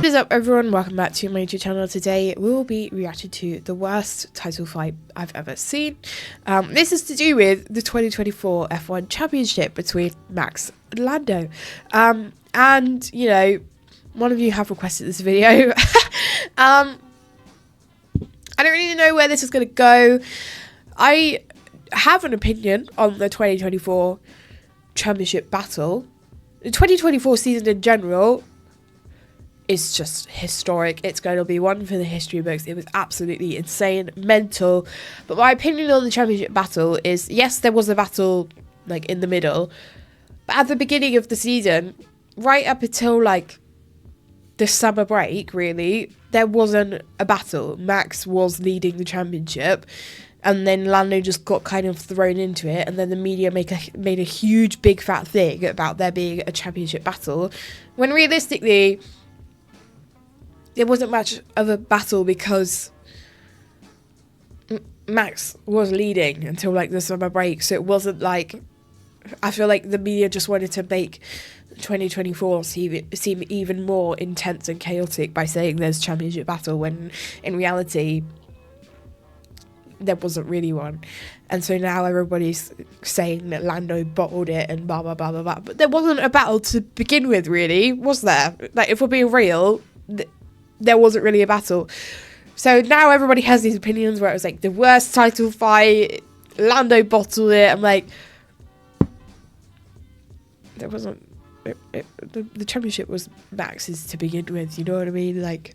is up, everyone? Welcome back to my YouTube channel. Today we will be reacting to the worst title fight I've ever seen. This is to do with the 2024 F1 Championship between Max and Lando. And, you know, one of you have requested this video. I don't really know where this is going to go. I have an opinion on the 2024 Championship battle. The 2024 season in general is just historic. It's going to be one for the history books. It was absolutely insane, mental. But my opinion on the championship battle is, yes, there was a battle like in the middle, but at the beginning of the season, right up until like the summer break, really, there wasn't a battle. Max was leading the championship, and then Lando just got kind of thrown into it, and then the media made a huge big fat thing about there being a championship battle, when realistically it wasn't much of a battle because Max was leading until like the summer break. So it wasn't like, I feel like the media just wanted to make 2024 seem even more intense and chaotic by saying there's championship battle, when in reality there wasn't really one. And so now everybody's saying that Lando bottled it and blah blah blah blah blah, but there wasn't a battle to begin with, really, was there? Like, if we're being real, there wasn't really a battle. So now everybody has these opinions where it was like the worst title fight, Lando bottled it. I'm like, there wasn't, the championship was Max's to begin with, you know what I mean? Like,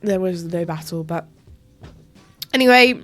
there was no battle. But anyway,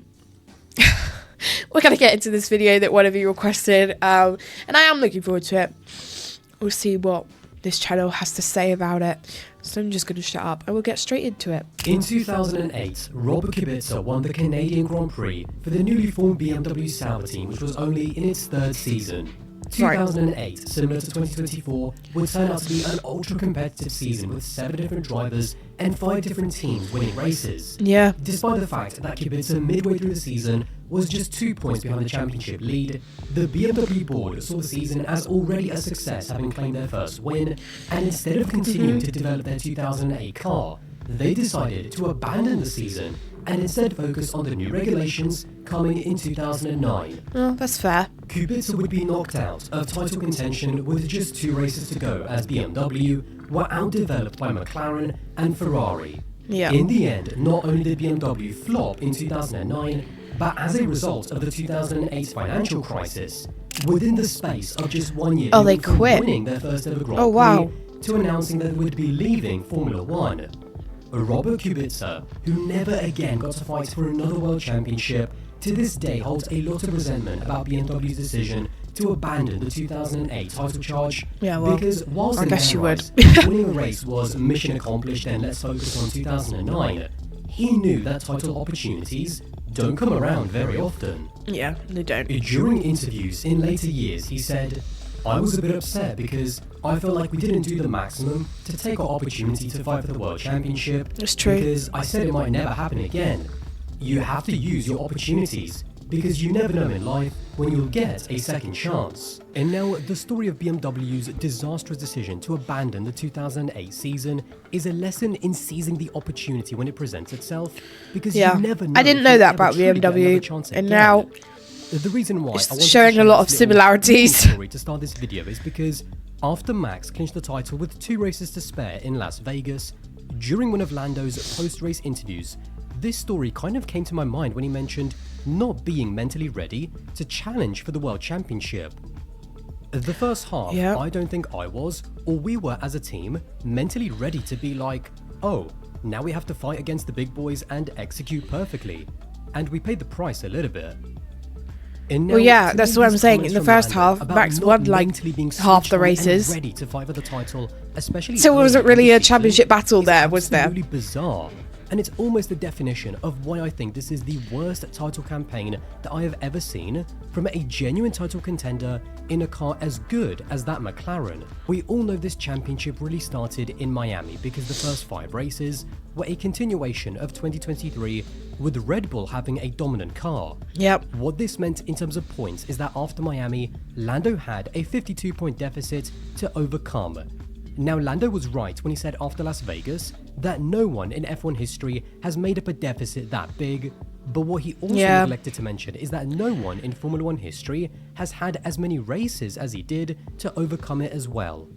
we're going to get into this video that one of you requested, and I am looking forward to it. We'll see what this channel has to say about it. So I'm just going to shut up and we'll get straight into it. In 2008, Robert Kubica won the Canadian Grand Prix for the newly formed BMW Sauber team, which was only in its third season. 2008, similar to 2024, would turn out to be an ultra-competitive season with 7 different drivers and 5 different teams winning races. Yeah. Despite the fact that Kubica midway through the season was just 2 points behind the championship lead, the BMW board saw the season as already a success, having claimed their first win, and instead of continuing to develop their 2008 car, they decided to abandon the season and instead focus on the new regulations coming in 2009. Oh, that's fair. Kubica would be knocked out of title contention with just 2 races to go, as BMW were outdeveloped by McLaren and Ferrari. Yeah. In the end, not only did BMW flop in 2009, but as a result of the 2008 financial crisis, within the space of just 1 year, they quit. Winning their first ever Grand Oh, wow. Prix to announcing that they would be leaving Formula One. Robert Kubica, who never again got to fight for another world championship, to this day holds a lot of resentment about BMW's decision to abandon the 2008 title charge. Yeah, well, because whilst I in guess their you eyes, would. winning a race was mission accomplished and let's focus on 2009, he knew that title opportunities don't come around very often. Yeah, they don't. During interviews in later years, he said, "I was a bit upset because I felt like we didn't do the maximum to take our opportunity to fight for the World Championship. That's true. Because I said it might never happen again. You have to use your opportunities, because you never know in life when you'll get a second chance." And now, the story of BMW's disastrous decision to abandon the 2008 season is a lesson in seizing the opportunity when it presents itself, because Yeah. you never know. I didn't if know you'll that ever about truly get another BMW, chance and again. now The reason why it's I wanted to showing a share lot of this little similarities. story to start this video is because after Max clinched the title with 2 races to spare in Las Vegas, during one of Lando's post-race interviews, this story kind of came to my mind when he mentioned not being mentally ready to challenge for the World Championship. The first half, Yeah. I don't think I was, or we were as a team, mentally ready to be like, oh, now we have to fight against the big boys and execute perfectly. And we paid the price a little bit. And Well, now, yeah, to that's me, what I'm these saying. comments In the from first Lando half, about Max not won like mentally being half the switched on and races. ready to fight for the title, especially So it wasn't early in really the a season, championship battle is there, was there? absolutely bizarre. And it's almost the definition of why I think this is the worst title campaign that I have ever seen from a genuine title contender in a car as good as that McLaren. We all know this championship really started in Miami because the first 5 races were a continuation of 2023 with Red Bull having a dominant car. Yep. What this meant in terms of points is that after Miami, Lando had a 52-point deficit to overcome. Now, Lando was right when he said after Las Vegas that no one in F1 history has made up a deficit that big, but what he also neglected to mention is that no one in Formula 1 history has had as many races as he did to overcome it as well.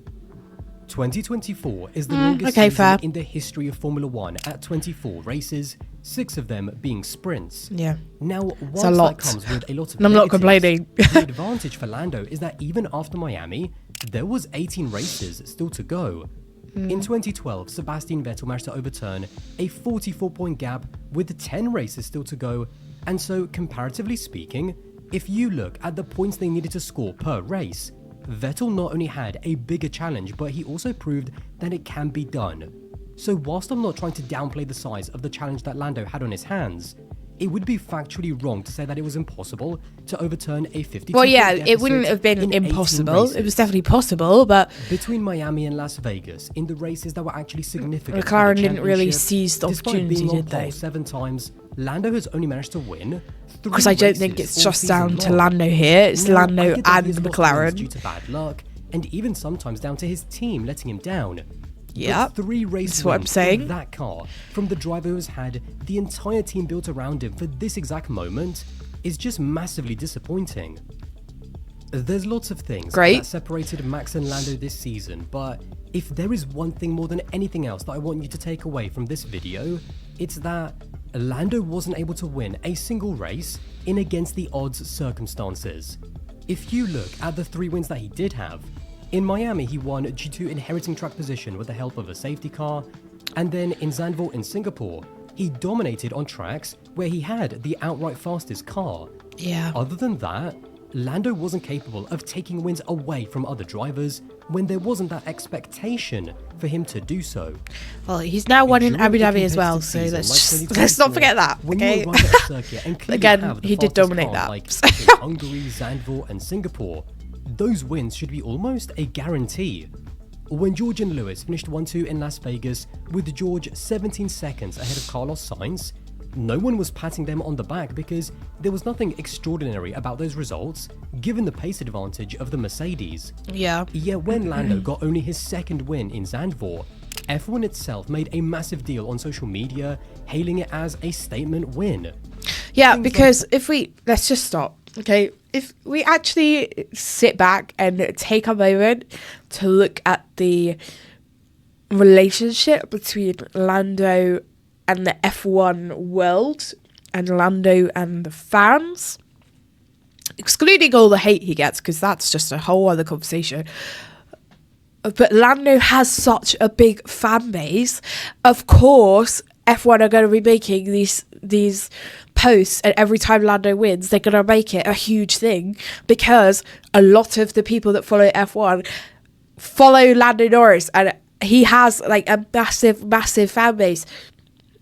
2024 is the longest season in the history of Formula 1 at 24 races, 6 of them being sprints. Yeah. Now, whilst that comes with a lot of I'm not complaining. The advantage for Lando is that even after Miami, there was 18 races still to go. In 2012, Sebastian Vettel managed to overturn a 44-point gap with 10 races still to go, and so comparatively speaking, if you look at the points they needed to score per race, Vettel not only had a bigger challenge, but he also proved that it can be done. So whilst I'm not trying to downplay the size of the challenge that Lando had on his hands, it would be factually wrong to say that it was impossible to overturn a 52. Well, yeah, it wouldn't have been impossible. It was definitely possible, but between Miami and Las Vegas, in the races that were actually significant, McLaren didn't really seize the opportunity, being on did they? pole 7 times, Lando has only managed to win 3 Because I don't think it's just down to Lando here. It's Lando and McLaren. Due to bad luck, and even sometimes down to his team letting him down. Yeah, 3 races that's what I'm saying. In that car from the driver who's had the entire team built around him for this exact moment is just massively disappointing. There's lots of things that separated Max and Lando this season, but if there is one thing more than anything else that I want you to take away from this video, it's that Lando wasn't able to win a single race in against the odds circumstances. If you look at the 3 wins that he did have, in Miami he won due to inheriting track position with the help of a safety car, and then in Zandvoort in Singapore, he dominated on tracks where he had the outright fastest car. Yeah. Other than that, Lando wasn't capable of taking wins away from other drivers when there wasn't that expectation for him to do so. Well, he's now won in Abu Dhabi as well, so let's not forget that. Okay. Again, he did dominate that. Like Hungary, Zandvoort, and Singapore, those wins should be almost a guarantee. When George and Lewis finished 1-2 in Las Vegas with George 17 seconds ahead of Carlos Sainz, no one was patting them on the back because there was nothing extraordinary about those results, given the pace advantage of the Mercedes. Yeah. Yet when Lando got only his 2nd win in Zandvoort, F1 itself made a massive deal on social media, hailing it as a statement win. Yeah, because let's just stop, okay? If we actually sit back and take a moment to look at the relationship between Lando and the F1 world and Lando and the fans, excluding all the hate he gets, because that's just a whole other conversation. But Lando has such a big fan base. Of course, F1 are going to be making these posts, and every time Lando wins, they're going to make it a huge thing because a lot of the people that follow F1 follow Lando Norris, and he has like a massive fan base.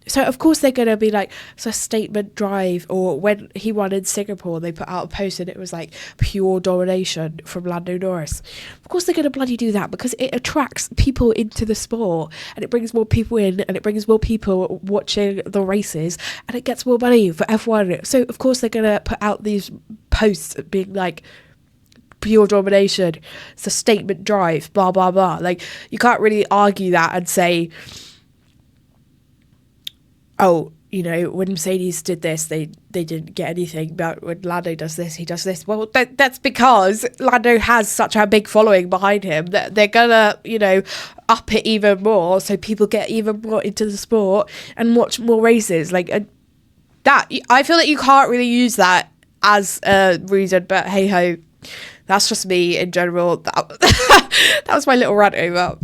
So of course they're going to be like, it's a statement drive. Or when he won in Singapore, they put out a post and it was like pure domination from Lando Norris. Of course they're going to bloody do that because it attracts people into the sport, and it brings more people in, and it brings more people watching the races, and it gets more money for F1. So of course they're going to put out these posts being like, pure domination, it's a statement drive, blah blah blah. Like, you can't really argue that and say, oh, you know, when Mercedes did this, they didn't get anything, but when Lando does this, he does this. Well, that's because Lando has such a big following behind him that they're gonna, you know, up it even more so people get even more into the sport and watch more races. Like, that, I feel that you can't really use that as a reason, but hey ho, that's just me in general. That was my little rant over.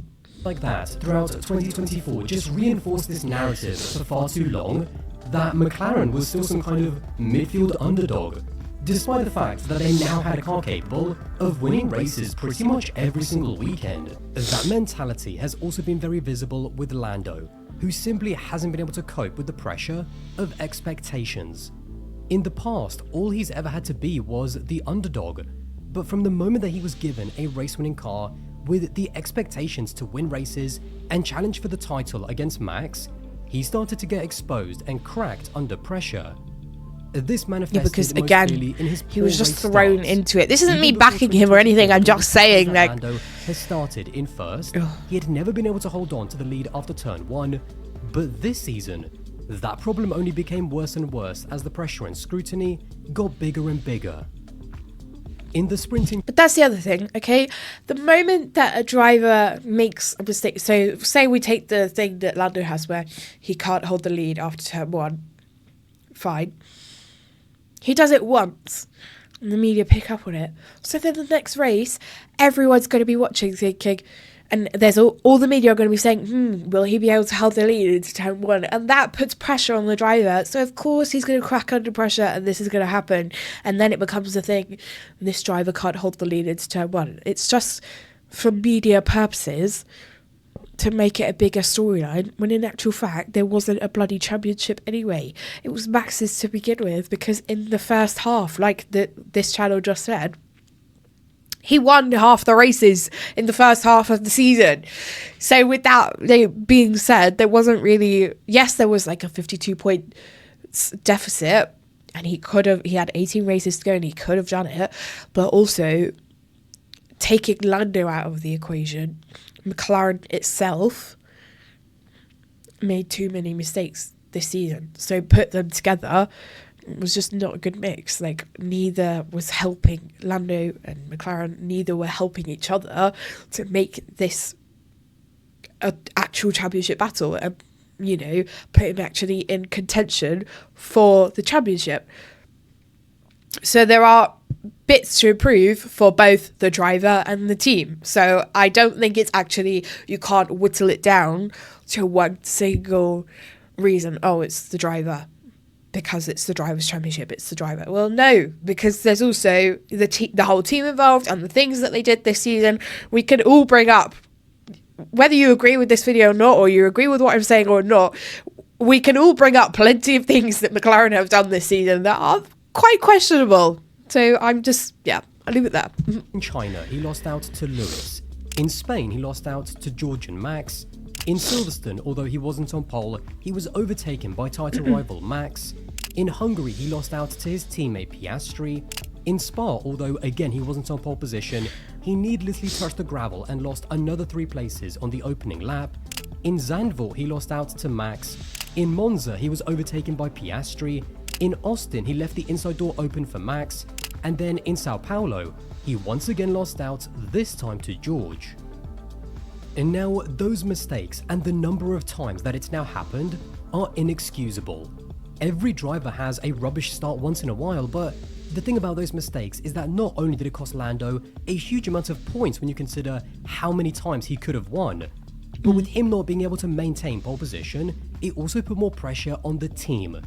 Like that throughout 2024 just reinforced this narrative for far too long that McLaren was still some kind of midfield underdog, despite the fact that they now had a car capable of winning races pretty much every single weekend. That mentality has also been very visible with Lando, who simply hasn't been able to cope with the pressure of expectations. In the past, all he's ever had to be was the underdog, but from the moment that he was given a race-winning car with the expectations to win races and challenge for the title against Max, he started to get exposed and cracked under pressure. This manifested because most again, clearly in his he was poor just race thrown starts. into it. This isn't Even me before backing him or anything. I'm 2022, just saying, that like, Lando has started in first. Ugh. He had never been able to hold on to the lead after turn 1, but this season, that problem only became worse and worse as the pressure and scrutiny got bigger and bigger. In the sprinting, but that's the other thing, okay? The moment that a driver makes a mistake, so say we take the thing that Lando has where he can't hold the lead after turn 1, fine. He does it once, and the media pick up on it. So then the next race, everyone's going to be watching thinking, and there's all the media are going to be saying, will he be able to hold the lead into turn 1? And that puts pressure on the driver. So of course he's going to crack under pressure and this is going to happen. And then it becomes a thing, this driver can't hold the lead into turn 1. It's just for media purposes to make it a bigger storyline, when in actual fact there wasn't a bloody championship anyway. It was Max's to begin with, because in the first half, like this channel just said, he won half the races in the first half of the season. So with that being said, there wasn't really, yes, there was like a 52-point deficit, and he had 18 races to go and he could have done it, but also taking Lando out of the equation, McLaren itself made too many mistakes this season. So put them together, it was just not a good mix. Like, neither was helping Lando and McLaren, neither were helping each other to make this an actual championship battle and, you know, put him actually in contention for the championship. So there are bits to improve for both the driver and the team. So I don't think it's actually, you can't whittle it down to one single reason. Oh, it's the driver. Because it's the driver's championship, it's the driver. Well, no, because there's also the whole team involved and the things that they did this season. We can all bring up, whether you agree with this video or not, or you agree with what I'm saying or not, we can all bring up plenty of things that McLaren have done this season that are quite questionable. So I'm just, I'll leave it there. in China, he lost out to Lewis. In Spain, he lost out to George and Max. In Silverstone, although he wasn't on pole, he was overtaken by title rival Max. In Hungary, he lost out to his teammate Piastri. In Spa, although again he wasn't on pole position, he needlessly touched the gravel and lost another 3 places on the opening lap. In Zandvoort, he lost out to Max. In Monza, he was overtaken by Piastri. In Austin, he left the inside door open for Max. And then in Sao Paulo, he once again lost out, this time to George. And now, those mistakes and the number of times that it's now happened are inexcusable. Every driver has a rubbish start once in a while, but the thing about those mistakes is that not only did it cost Lando a huge amount of points when you consider how many times he could have won, but with him not being able to maintain pole position, it also put more pressure on the team.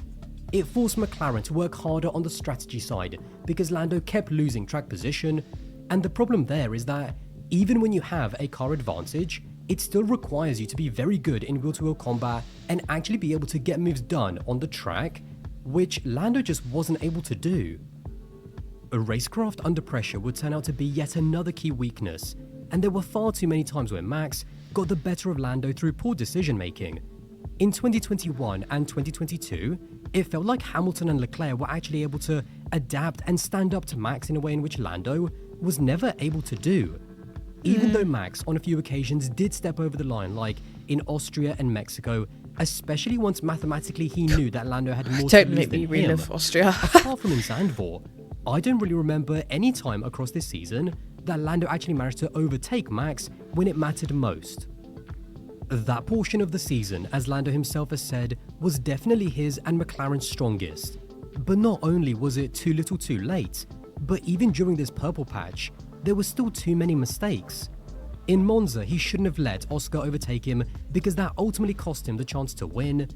It forced McLaren to work harder on the strategy side because Lando kept losing track position, and the problem there is that even when you have a car advantage, it still requires you to be very good in wheel-to-wheel combat and actually be able to get moves done on the track, which Lando just wasn't able to do. A racecraft under pressure would turn out to be yet another key weakness, and there were far too many times where Max got the better of Lando through poor decision making. In 2021 and 2022, it felt like Hamilton and Leclerc were actually able to adapt and stand up to Max in a way in which Lando was never able to do. Even though Max on a few occasions did step over the line, like in Austria and Mexico, especially once mathematically he knew that Lando had more to Don't lose make than me him. relive Austria. Apart from in Zandvoort, I don't really remember any time across this season that Lando actually managed to overtake Max when it mattered most. That portion of the season, as Lando himself has said, was definitely his and McLaren's strongest. But not only was it too little too late, but even during this purple patch, there were still too many mistakes. In Monza, he shouldn't have let Oscar overtake him because that ultimately cost him the chance to win.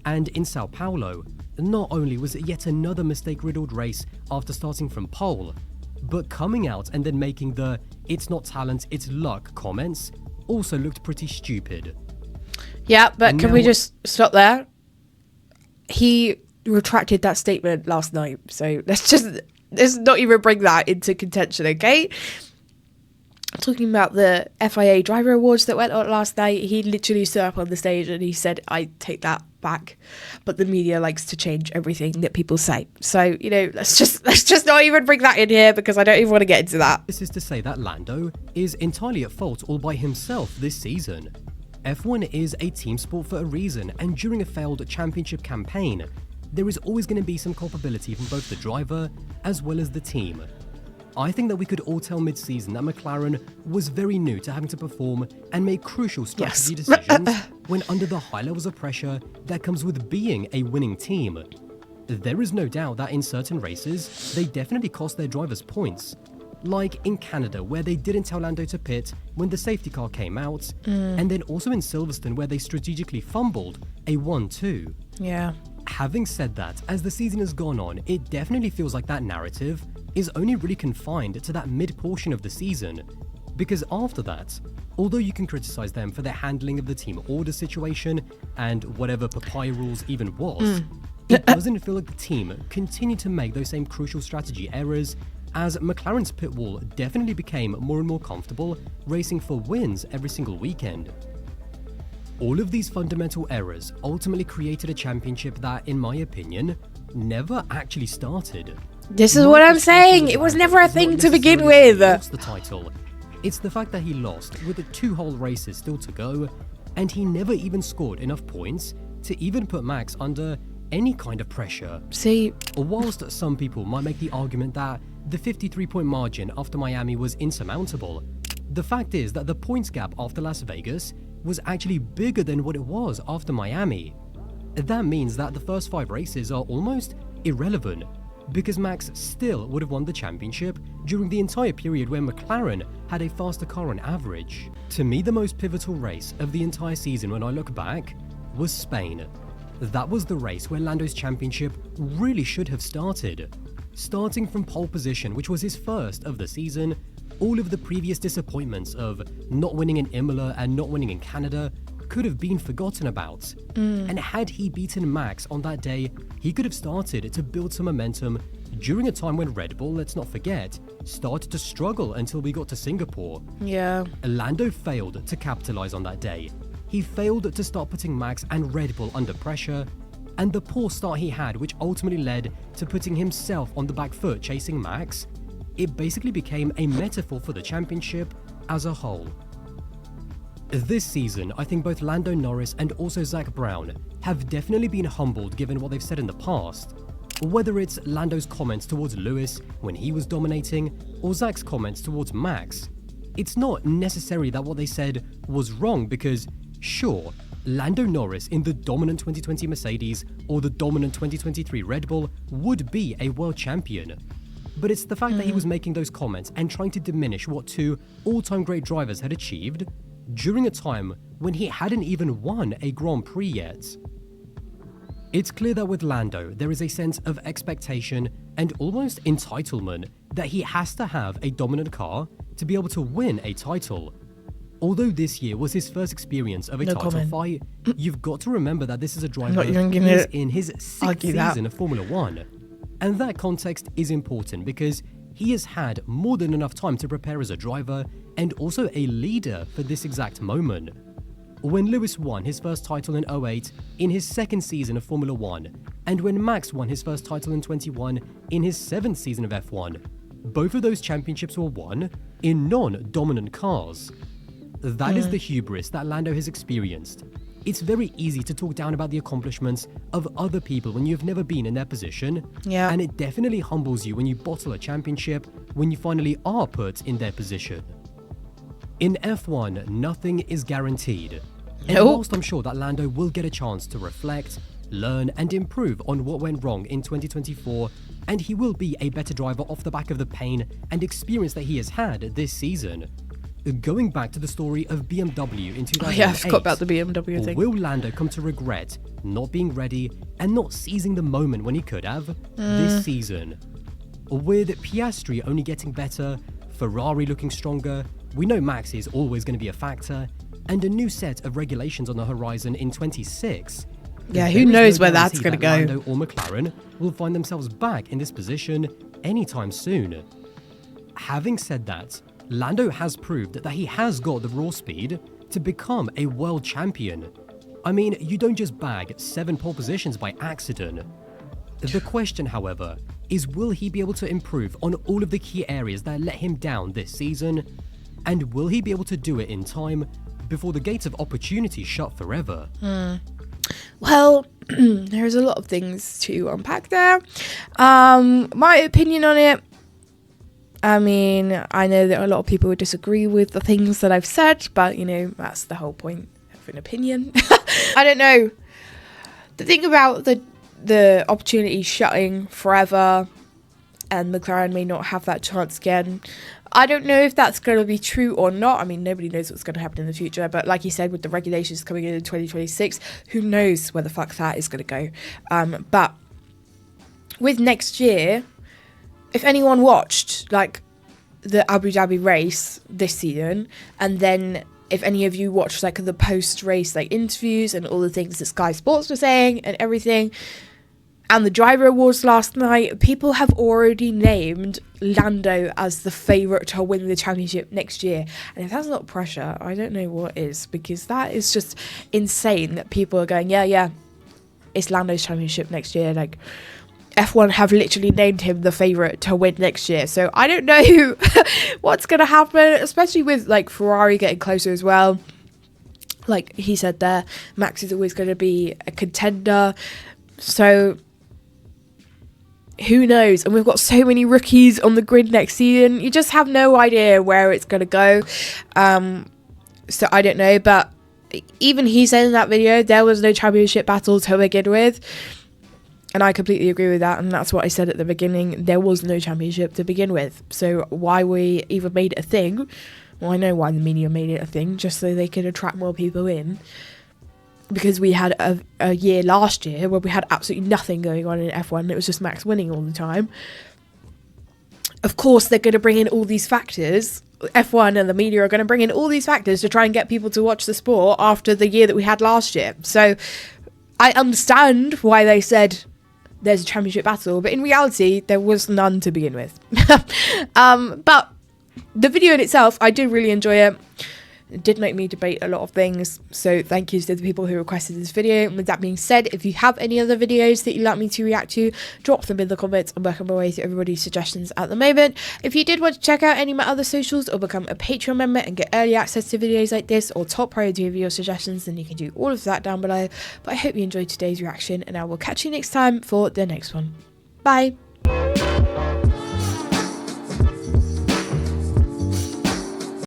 And in Sao Paulo, not only was it yet another mistake-riddled race after starting from pole, but coming out and then making the "it's not talent, it's luck" comments also looked pretty stupid. Yeah, but And can now we what- just stop there? He retracted that statement last night, so let's not even bring that into contention, okay? Talking about the FIA driver awards that went on last night, he literally stood up on the stage and he said, "I take that back, but the media likes to change everything that people say. So, let's just not even bring that in here, because I don't even want to get into that. This is to say that Lando is entirely at fault all by himself this season. F1 is a team sport for a reason, and during a failed championship campaign, there is always going to be some culpability from both the driver as well as the team. I think that we could all tell mid-season that McLaren was very new to having to perform and make crucial strategy decisions when under the high levels of pressure that comes with being a winning team. There is no doubt that in certain races, they definitely cost their drivers points. Like in Canada, where they didn't tell Lando to pit when the safety car came out, and then also in Silverstone, where they strategically fumbled a 1-2. Yeah. Having said that, as the season has gone on, it definitely feels like that narrative is only really confined to that mid-portion of the season, because after that, although you can criticize them for their handling of the team order situation and whatever papaya rules even was, it doesn't feel like the team continued to make those same crucial strategy errors, as McLaren's pit wall definitely became more and more comfortable racing for wins every single weekend. All of these fundamental errors ultimately created a championship that, in my opinion, never actually started. This is what I'm saying. It was never a thing to begin with. Lost the title. It's the fact that he lost with the 2 whole races still to go, and he never even scored enough points to even put Max under any kind of pressure. See, whilst some people might make the argument that the 53-point margin after Miami was insurmountable, the fact is that the points gap after Las Vegas was actually bigger than what it was after Miami. That means that the first 5 races are almost irrelevant, because Max still would have won the championship during the entire period where McLaren had a faster car on average. To me, the most pivotal race of the entire season when I look back was Spain. That was the race where Lando's championship really should have started. Starting from pole position, which was his first of the season, all of the previous disappointments of not winning in Imola and not winning in Canada could have been forgotten about. And had he beaten Max on that day, he could have started to build some momentum during a time when Red Bull, let's not forget, started to struggle until we got to Singapore. yeah. Lando failed to capitalize on that day. He failed to start putting Max and Red Bull under pressure, and the poor start he had, which ultimately led to putting himself on the back foot chasing Max, it basically became a metaphor for the championship as a whole. This season, I think both Lando Norris and also Zach Brown have definitely been humbled given what they've said in the past. Whether it's Lando's comments towards Lewis when he was dominating, or Zach's comments towards Max, it's not necessary that what they said was wrong, because sure, Lando Norris in the dominant 2020 Mercedes or the dominant 2023 Red Bull would be a world champion. But it's the fact that he was making those comments and trying to diminish what 2 all-time great drivers had achieved during a time when he hadn't even won a Grand Prix yet. It's clear that with Lando, there is a sense of expectation and almost entitlement that he has to have a dominant car to be able to win a title. Although this year was his first experience of a title fight, you've got to remember that this is a driver who is in his 6th season of Formula 1. And that context is important because he has had more than enough time to prepare as a driver and also a leader for this exact moment. When Lewis won his first title in 2008 in his 2nd season of Formula 1, and when Max won his first title in 2021 in his 7th season of F1, both of those championships were won in non-dominant cars. That is the hubris that Lando has experienced. It's very easy to talk down about the accomplishments of other people when you've never been in their position. Yeah. And it definitely humbles you when you bottle a championship when you finally are put in their position. In F1, nothing is guaranteed. And whilst I'm sure that Lando will get a chance to reflect, learn and improve on what went wrong in 2024, and he will be a better driver off the back of the pain and experience that he has had this season. Going back to the story of BMW in 2008, I forgot about the BMW thing. Will Lando come to regret not being ready and not seizing the moment when he could have this season? With Piastri only getting better, Ferrari looking stronger, we know Max is always going to be a factor, and a new set of regulations on the horizon in 26. Yeah, who knows where that's going to go? Lando or McLaren will find themselves back in this position anytime soon. Having said that, Lando has proved that he has got the raw speed to become a world champion. I mean, you don't just bag 7 pole positions by accident. The question, however, is will he be able to improve on all of the key areas that let him down this season? And will he be able to do it in time before the gates of opportunity shut forever? Well, there's a lot of things to unpack there. My opinion on it, I mean, I know that a lot of people would disagree with the things that I've said, but, you know, that's the whole point of an opinion. I don't know. The thing about the opportunity shutting forever and McLaren may not have that chance again, I don't know if that's going to be true or not. I mean, nobody knows what's going to happen in the future, but like you said, with the regulations coming in 2026, who knows where the fuck that is going to go. But with next year, if anyone watched like the Abu Dhabi race this season, and then if any of you watched like the post-race like interviews and all the things that Sky Sports were saying and everything, and the driver awards last night, people have already named Lando as the favourite to win the championship next year. And if that's not pressure, I don't know what is, because that is just insane that people are going, yeah, it's Lando's championship next year. Like, F1 have literally named him the favourite to win next year. So I don't know what's going to happen, especially with like Ferrari getting closer as well. Like he said there, Max is always going to be a contender. So who knows? And we've got so many rookies on the grid next season. You just have no idea where it's going to go. So I don't know. But even he said in that video, there was no championship battle to begin with. And I completely agree with that. And that's what I said at the beginning. There was no championship to begin with. So why we even made it a thing? Well, I know why the media made it a thing, just so they could attract more people in. Because we had a year last year where we had absolutely nothing going on in F1. It was just Max winning all the time. Of course, they're going to bring in all these factors. F1 and the media are going to bring in all these factors to try and get people to watch the sport after the year that we had last year. So I understand why they said there's a championship battle, but in reality, there was none to begin with. But the video in itself, I did really enjoy it. It did make me debate a lot of things, so thank you to the people who requested this video. And with that being said, if you have any other videos that you'd like me to react to, drop them in the comments. I'm working my way through everybody's suggestions at the moment. If you did want to check out any of my other socials or become a Patreon member and get early access to videos like this or top priority video suggestions, then you can do all of that down below. But I hope you enjoyed today's reaction, and I will catch you next time for the next one. Bye!